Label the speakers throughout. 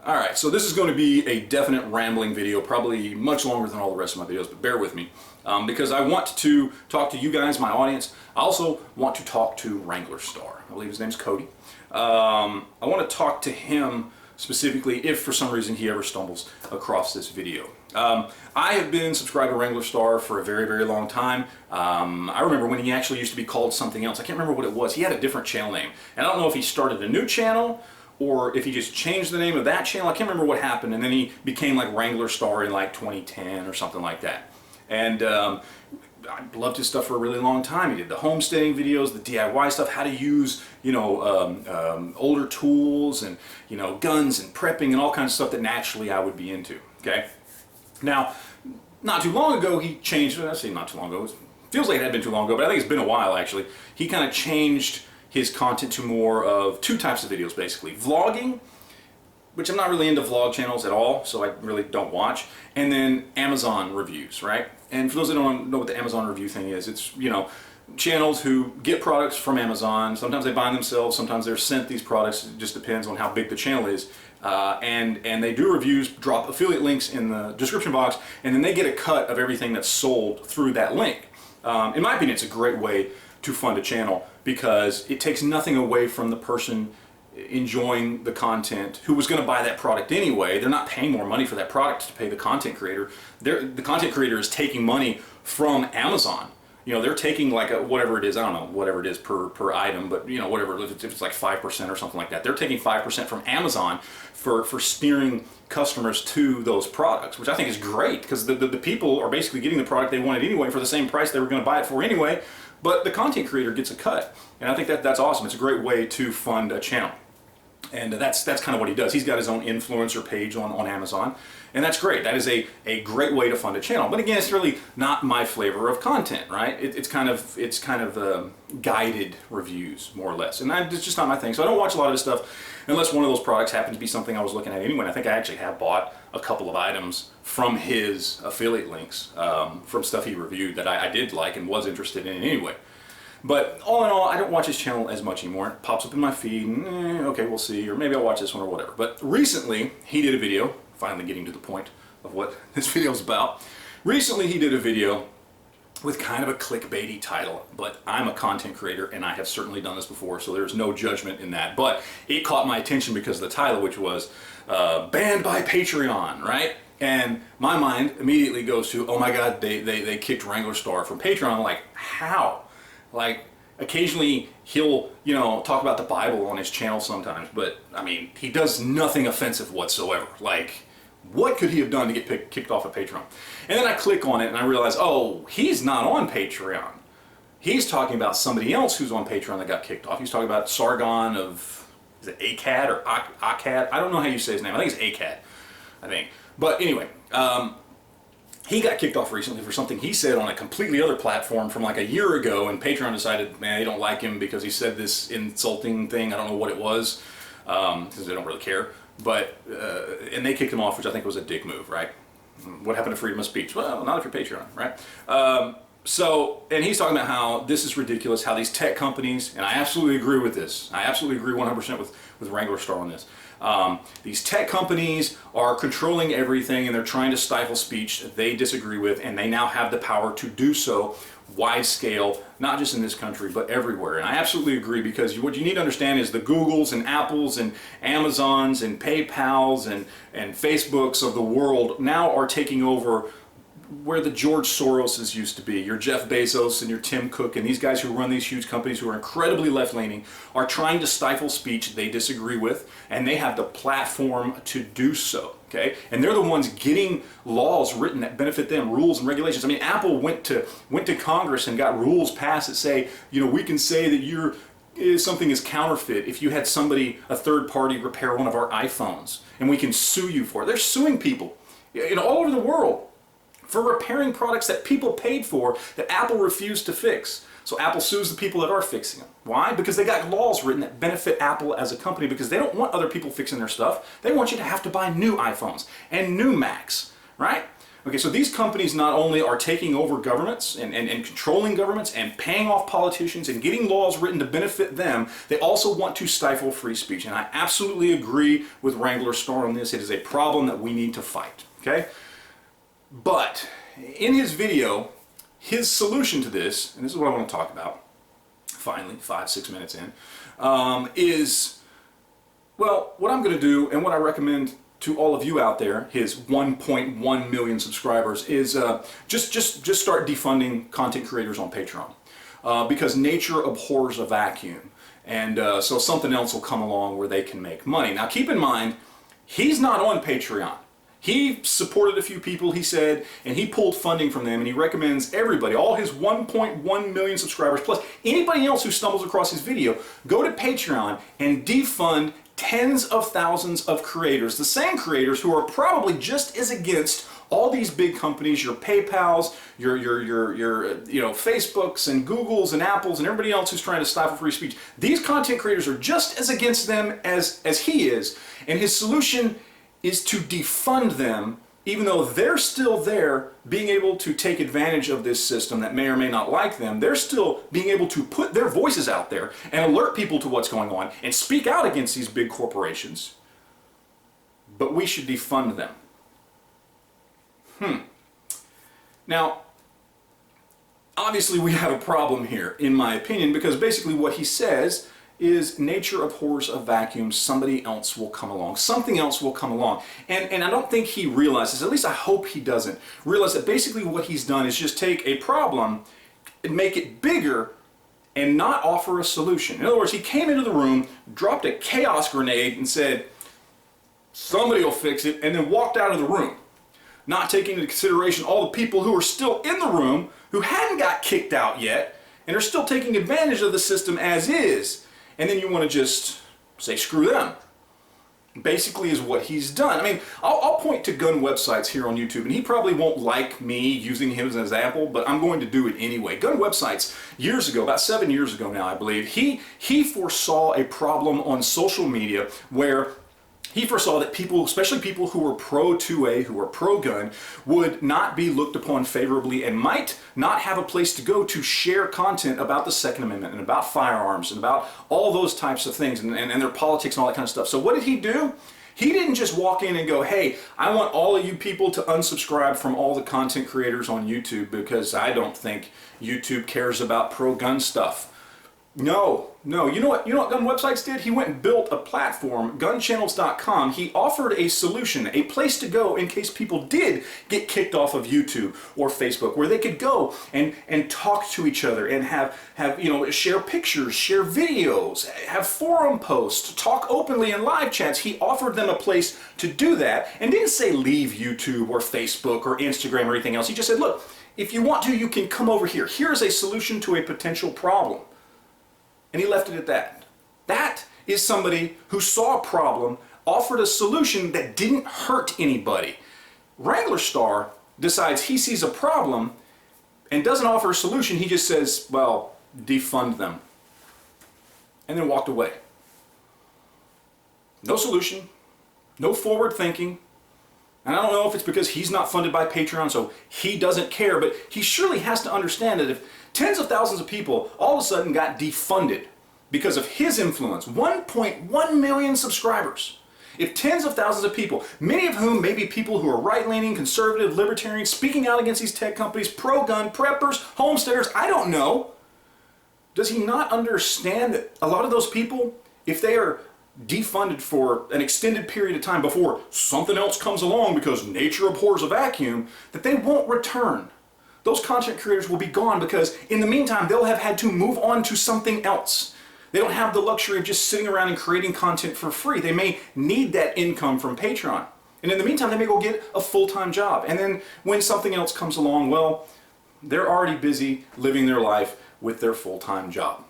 Speaker 1: Alright, so this is going to be a definite rambling video, probably much longer than all the rest of my videos, but bear with me. Because I want to talk to you guys, my audience. I also want to talk to Wranglerstar. I believe his name's Cody. I want to talk to him specifically if for some reason he ever stumbles across this video. I have been subscribed to Wranglerstar for a very, very long time. I remember when he actually used to be called something else. I can't remember what it was. He had a different channel name. And I don't know if he started a new channel or if he just changed the name of that channel. I can't remember what happened, and then he became like Wranglerstar in like 2010 or something like that. And I loved his stuff for a really long time. He did the homesteading videos, the DIY stuff, how to use, you know, older tools and, you know, guns and prepping and all kinds of stuff that naturally I would be into, okay? Now, not too long ago he changed, I say not too long ago, it feels like it had been too long ago, but I think it's been a while actually. He kind of changed his content to more of two types of videos basically. Vlogging, which I'm not really into vlog channels at all, so I really don't watch, and then Amazon reviews, right? And for those that don't know what the Amazon review thing is, it's, you know, channels who get products from Amazon. Sometimes they buy them themselves, sometimes they're sent these products. It just depends on how big the channel is. And they do reviews, drop affiliate links in the description box, and then they get a cut of everything that's sold through that link. In my opinion, it's a great way to fund a channel because it takes nothing away from the person enjoying the content who was going to buy that product anyway. They're not paying more money for that product to pay the content creator. The content creator is taking money from Amazon. You know, they're taking like a, whatever it is, I don't know, whatever it is per item, but you know, whatever, if it's like 5% or something like that. They're taking 5% from Amazon for steering customers to those products, which I think is great because the people are basically getting the product they wanted anyway for the same price they were going to buy it for anyway, but the content creator gets a cut. And I think that's awesome. It's a great way to fund a channel. And that's kind of what he does. He's got his own influencer page on Amazon, and that's great. That is a great way to fund a channel. But again, it's really not my flavor of content, right? It's kind of guided reviews, more or less, and it's just not my thing. So I don't watch a lot of his stuff unless one of those products happens to be something I was looking at anyway. And I think I actually have bought a couple of items from his affiliate links from stuff he reviewed that I did like and was interested in anyway. But all in all, I don't watch his channel as much anymore. It pops up in my feed, and okay, we'll see, or maybe I'll watch this one or whatever. But recently, he did a video, finally getting to the point of what this video is about. Recently, he did a video with kind of a clickbaity title, but I'm a content creator, and I have certainly done this before, so there's no judgment in that. But it caught my attention because of the title, which was Banned by Patreon, right? And my mind immediately goes to, oh my God, they kicked Wranglerstar from Patreon. I'm like, how? Like, occasionally he'll, you know, talk about the Bible on his channel sometimes, but I mean, he does nothing offensive whatsoever. Like, what could he have done to get kicked off of Patreon? And then I click on it and I realize, oh, he's not on Patreon. He's talking about somebody else who's on Patreon that got kicked off. He's talking about Sargon of, is it ACAD or ACAD? I don't know how you say his name. I think it's ACAD, I think. But anyway, he got kicked off recently for something he said on a completely other platform from like a year ago, and Patreon decided, man, they don't like him because he said this insulting thing. I don't know what it was, because they don't really care. But, and they kicked him off, which I think was a dick move, right? What happened to freedom of speech? Well, not if you're Patreon, right? And he's talking about how this is ridiculous, how these tech companies, and I absolutely agree with this. I absolutely agree 100% with Wranglerstar on this. These tech companies are controlling everything and they're trying to stifle speech that they disagree with, and they now have the power to do so wide scale, not just in this country, but everywhere. And I absolutely agree, because what you need to understand is the Googles and Apples and Amazons and PayPals and Facebooks of the world now are taking over where the George Soroses used to be. Your Jeff Bezos and your Tim Cook and these guys who run these huge companies who are incredibly left-leaning are trying to stifle speech they disagree with, and they have the platform to do so, okay? And they're the ones getting laws written that benefit them, rules and regulations. I mean, Apple went to Congress and got rules passed that say, you know, we can say that something is counterfeit if you had somebody, a third party, repair one of our iPhones, and we can sue you for it. They're suing people, you know, all over the world for repairing products that people paid for that Apple refused to fix. So Apple sues the people that are fixing them. Why? Because they got laws written that benefit Apple as a company, because they don't want other people fixing their stuff. They want you to have to buy new iPhones and new Macs, right? Okay, so these companies not only are taking over governments and controlling governments and paying off politicians and getting laws written to benefit them, they also want to stifle free speech. And I absolutely agree with Wranglerstar on this. It is a problem that we need to fight, okay? But in his video, his solution to this, and this is what I want to talk about, finally, 5-6 minutes in, is, well, what I'm going to do and what I recommend to all of you out there, his 1.1 million subscribers, is just start defunding content creators on Patreon. Because nature abhors a vacuum. And so something else will come along where they can make money. Now keep in mind, he's not on Patreon. He supported a few people, he said, and he pulled funding from them, and he recommends everybody, all his 1.1 million subscribers, plus anybody else who stumbles across his video, go to Patreon and defund tens of thousands of creators, the same creators who are probably just as against all these big companies, your PayPals, your Facebooks and Googles and Apples and everybody else who's trying to stifle free speech. These content creators are just as against them as he is, and his solution is to defund them, even though they're still there being able to take advantage of this system that may or may not like them. They're still being able to put their voices out there and alert people to what's going on and speak out against these big corporations. But we should defund them. Now, obviously we have a problem here, in my opinion, because basically what he says is nature abhors a vacuum, somebody else will come along, something else will come along. And I don't think he realizes, at least I hope he doesn't, realize that basically what he's done is just take a problem and make it bigger and not offer a solution. In other words, he came into the room, dropped a chaos grenade and said, somebody will fix it, and then walked out of the room, not taking into consideration all the people who are still in the room, who hadn't got kicked out yet, and are still taking advantage of the system as is. And then you want to just say, screw them. Basically is what he's done. I mean, I'll point to gun websites here on YouTube, and he probably won't like me using him as an example, but I'm going to do it anyway. Gun websites, years ago, about 7 years ago now, I believe, he foresaw a problem on social media where he foresaw that people, especially people who were pro-2A, who were pro-gun, would not be looked upon favorably and might not have a place to go to share content about the Second Amendment and about firearms and about all those types of things and their politics and all that kind of stuff. So what did he do? He didn't just walk in and go, hey, I want all of you people to unsubscribe from all the content creators on YouTube because I don't think YouTube cares about pro-gun stuff. No. You know what gun websites did? He went and built a platform, gunchannels.com. He offered a solution, a place to go in case people did get kicked off of YouTube or Facebook, where they could go and talk to each other and have share pictures, share videos, have forum posts, talk openly in live chats. He offered them a place to do that and didn't say leave YouTube or Facebook or Instagram or anything else. He just said, look, if you want to, you can come over here. Here's a solution to a potential problem. And he left it at that. That is somebody who saw a problem, offered a solution that didn't hurt anybody. Wranglerstar decides he sees a problem and doesn't offer a solution. He just says, well, defund them. And then walked away. No solution, no forward thinking. And I don't know if it's because he's not funded by Patreon, so he doesn't care, but he surely has to understand that if tens of thousands of people all of a sudden got defunded because of his influence, 1.1 million subscribers, if tens of thousands of people, many of whom may be people who are right-leaning, conservative, libertarian, speaking out against these tech companies, pro-gun, preppers, homesteaders, I don't know, does he not understand that a lot of those people, if they are defunded for an extended period of time before something else comes along because nature abhors a vacuum, that they won't return? Those content creators will be gone because in the meantime they'll have had to move on to something else. They don't have the luxury of just sitting around and creating content for free. They may need that income from Patreon. And in the meantime they may go get a full-time job. And then when something else comes along, well, they're already busy living their life with their full-time job.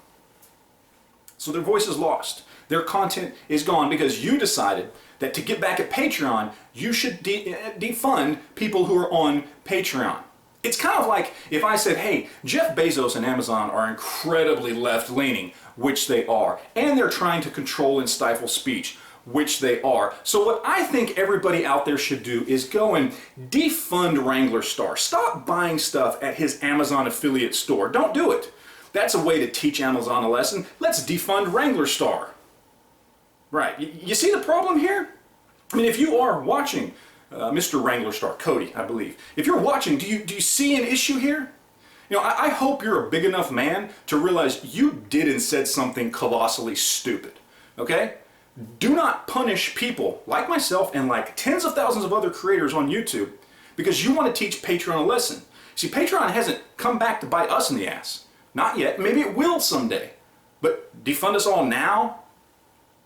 Speaker 1: So their voice is lost. Their content is gone because you decided that to get back at Patreon, you should defund people who are on Patreon. It's kind of like if I said, hey, Jeff Bezos and Amazon are incredibly left-leaning, which they are, and they're trying to control and stifle speech. which they are. So what I think everybody out there should do is go and defund Wranglerstar. Stop buying stuff at his Amazon affiliate store. Don't do it. That's a way to teach Amazon a lesson. Let's defund Wranglerstar. Right, you see the problem here? I mean, if you are watching Mr. Wranglerstar, Cody, I believe, if you're watching, do you see an issue here? You know, I hope you're a big enough man to realize you did and said something colossally stupid, okay? Do not punish people like myself and like tens of thousands of other creators on YouTube because you want to teach Patreon a lesson. See, Patreon hasn't come back to bite us in the ass. Not yet. Maybe it will someday. But defund us all now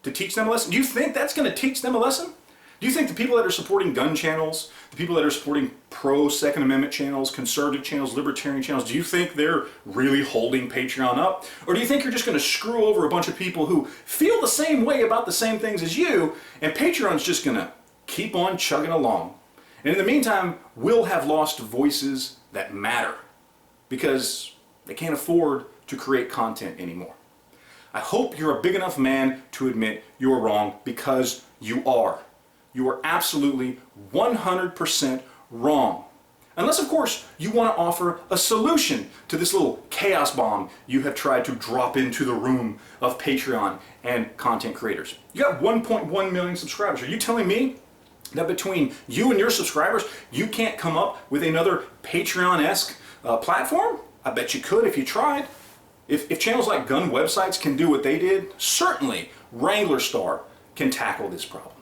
Speaker 1: to teach them a lesson? Do you think that's going to teach them a lesson? Do you think the people that are supporting gun channels, the people that are supporting pro-Second Amendment channels, conservative channels, libertarian channels, do you think they're really holding Patreon up? Or do you think you're just going to screw over a bunch of people who feel the same way about the same things as you, and Patreon's just going to keep on chugging along? And in the meantime, we'll have lost voices that matter because they can't afford to create content anymore. I hope you're a big enough man to admit you're wrong, because you are. You are absolutely 100% wrong. Unless, of course, you want to offer a solution to this little chaos bomb you have tried to drop into the room of Patreon and content creators. You got 1.1 million subscribers. Are you telling me that between you and your subscribers, you can't come up with another Patreon-esque platform? I bet you could if you tried. If channels like gun websites can do what they did, certainly Wranglerstar can tackle this problem.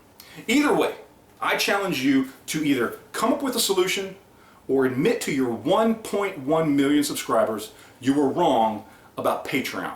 Speaker 1: Either way, I challenge you to either come up with a solution or admit to your 1.1 million subscribers you were wrong about Patreon.